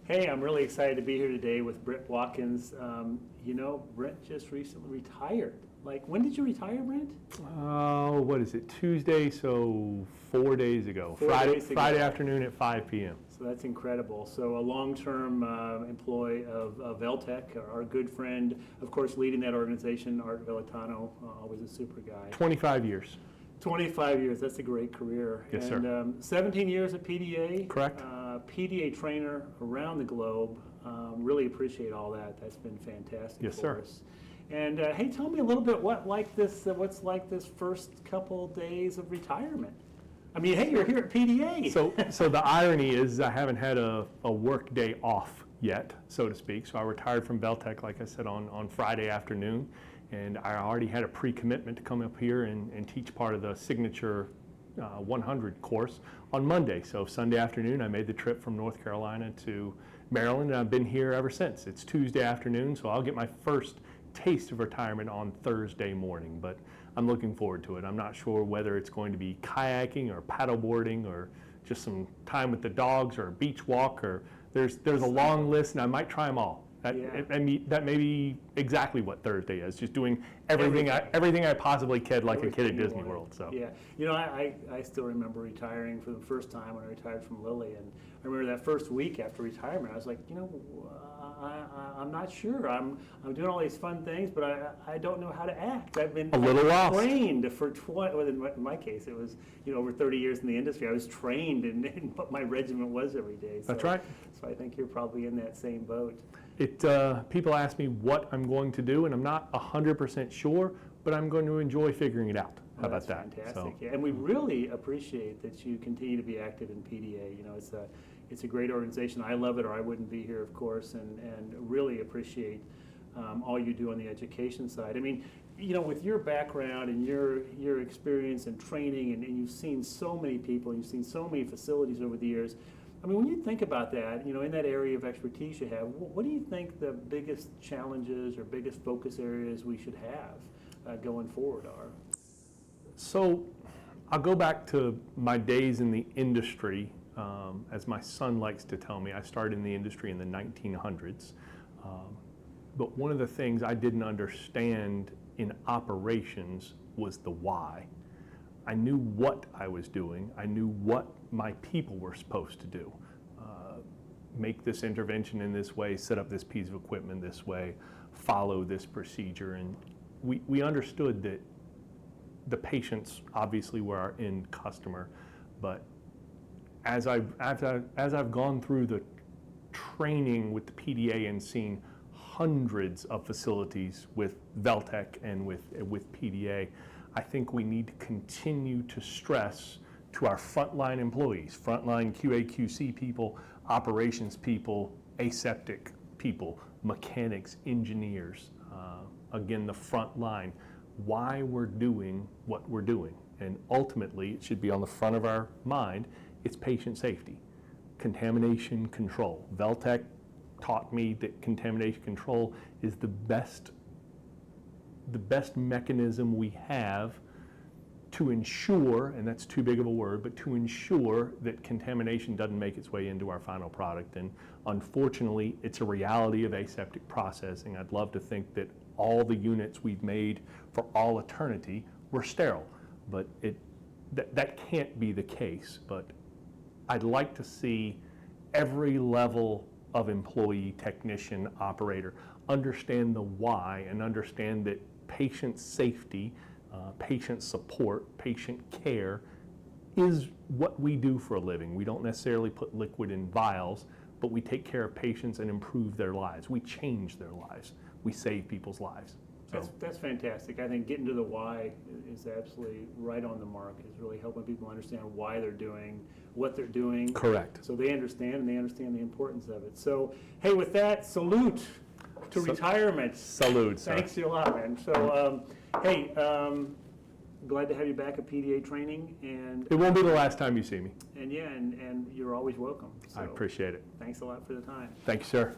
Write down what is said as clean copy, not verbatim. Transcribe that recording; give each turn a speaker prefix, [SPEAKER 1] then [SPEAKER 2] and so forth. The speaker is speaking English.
[SPEAKER 1] Hey, I'm really excited to be here today with Brent Watkins. Brent just recently retired. Like, when did you retire, Brent?
[SPEAKER 2] What is it, Tuesday, so 4 days ago. Friday afternoon at 5 p.m.
[SPEAKER 1] So that's incredible. So a long-term employee of Veltec, our good friend, of course, leading that organization, Art Villatano, always a super guy.
[SPEAKER 2] 25 years.
[SPEAKER 1] 25 years, that's a great career.
[SPEAKER 2] Yes,
[SPEAKER 1] and,
[SPEAKER 2] sir.
[SPEAKER 1] 17 years at PDA.
[SPEAKER 2] Correct.
[SPEAKER 1] PDA trainer around the globe. Really appreciate all that. That's been fantastic
[SPEAKER 2] Yes,
[SPEAKER 1] for
[SPEAKER 2] sir.
[SPEAKER 1] us. And hey, tell me a little bit what's like this first couple days of retirement. I mean, hey, you're here at PDA.
[SPEAKER 2] So the irony is I haven't had a work day off yet, so to speak. So I retired from Veltec, like I said, on Friday afternoon. And I already had a pre-commitment to come up here and teach part of the signature 100 course on Monday. So Sunday afternoon, I made the trip from North Carolina to Maryland, and I've been here ever since. It's Tuesday afternoon, so I'll get my first taste of retirement on Thursday morning, but I'm looking forward to it. I'm not sure whether it's going to be kayaking or paddleboarding or just some time with the dogs or a beach walk, or there's a long list, and I might try them all. That may be exactly what Thursday is, just doing everything I possibly could, like a kid at Disney World. So
[SPEAKER 1] yeah, I still remember retiring for the first time when I retired from Lilly, and I remember that first week after retirement, I was like, I'm not sure. I'm doing all these fun things, but I don't know how to act. I've been trained for in my case, it was over 30 years in the industry. I was trained in what my regimen was every day. So,
[SPEAKER 2] that's right.
[SPEAKER 1] So I think you're probably in that same boat.
[SPEAKER 2] People ask me what I'm going to do, and I'm not 100% sure, but I'm going to enjoy figuring it out. How about that?
[SPEAKER 1] Fantastic. So, yeah. And we really appreciate that you continue to be active in PDA. It's a great organization. I love it, or I wouldn't be here, of course, and really appreciate all you do on the education side. I mean, with your background and your experience and training, and you've seen so many people, and you've seen so many facilities over the years. I mean, when you think about that, in that area of expertise you have, what do you think the biggest challenges or biggest focus areas we should have going forward are?
[SPEAKER 2] So I'll go back to my days in the industry. As my son likes to tell me, I started in the industry in the 1900s. But one of the things I didn't understand in operations was the why. I knew what I was doing. I knew what my people were supposed to do. Make this intervention in this way, set up this piece of equipment this way, follow this procedure. And we understood that the patients obviously were our end customer, but as I've gone through the training with the PDA and seen hundreds of facilities with Veltec and with PDA, I think we need to continue to stress to our frontline employees, frontline QA/QC people, operations people, aseptic people, mechanics, engineers, again, the front line, why we're doing what we're doing. And ultimately, it should be on the front of our mind, it's patient safety, contamination control. Veltec taught me that contamination control is the best mechanism we have to ensure, and that's too big of a word, but to ensure that contamination doesn't make its way into our final product. And unfortunately, it's a reality of aseptic processing. I'd love to think that all the units we've made for all eternity were sterile, but that can't be the case. But I'd like to see every level of employee, technician, operator understand the why and understand that patient safety, patient support, patient care is what we do for a living. We don't necessarily put liquid in vials, but we take care of patients and improve their lives. We change their lives. We save people's lives. So.
[SPEAKER 1] That's fantastic. I think getting to the why is absolutely right on the mark. Is really helping people understand why they're doing what they're doing.
[SPEAKER 2] Correct.
[SPEAKER 1] So they understand, and they understand the importance of it. So, hey, with that, salute to retirement.
[SPEAKER 2] Salute, sir.
[SPEAKER 1] Thanks a lot, man. So, hey, glad to have you back at PDA training, and
[SPEAKER 2] it won't be the last time you see me.
[SPEAKER 1] And yeah, and you're always welcome. So,
[SPEAKER 2] I appreciate it.
[SPEAKER 1] Thanks a lot for the time.
[SPEAKER 2] Thank you, sir.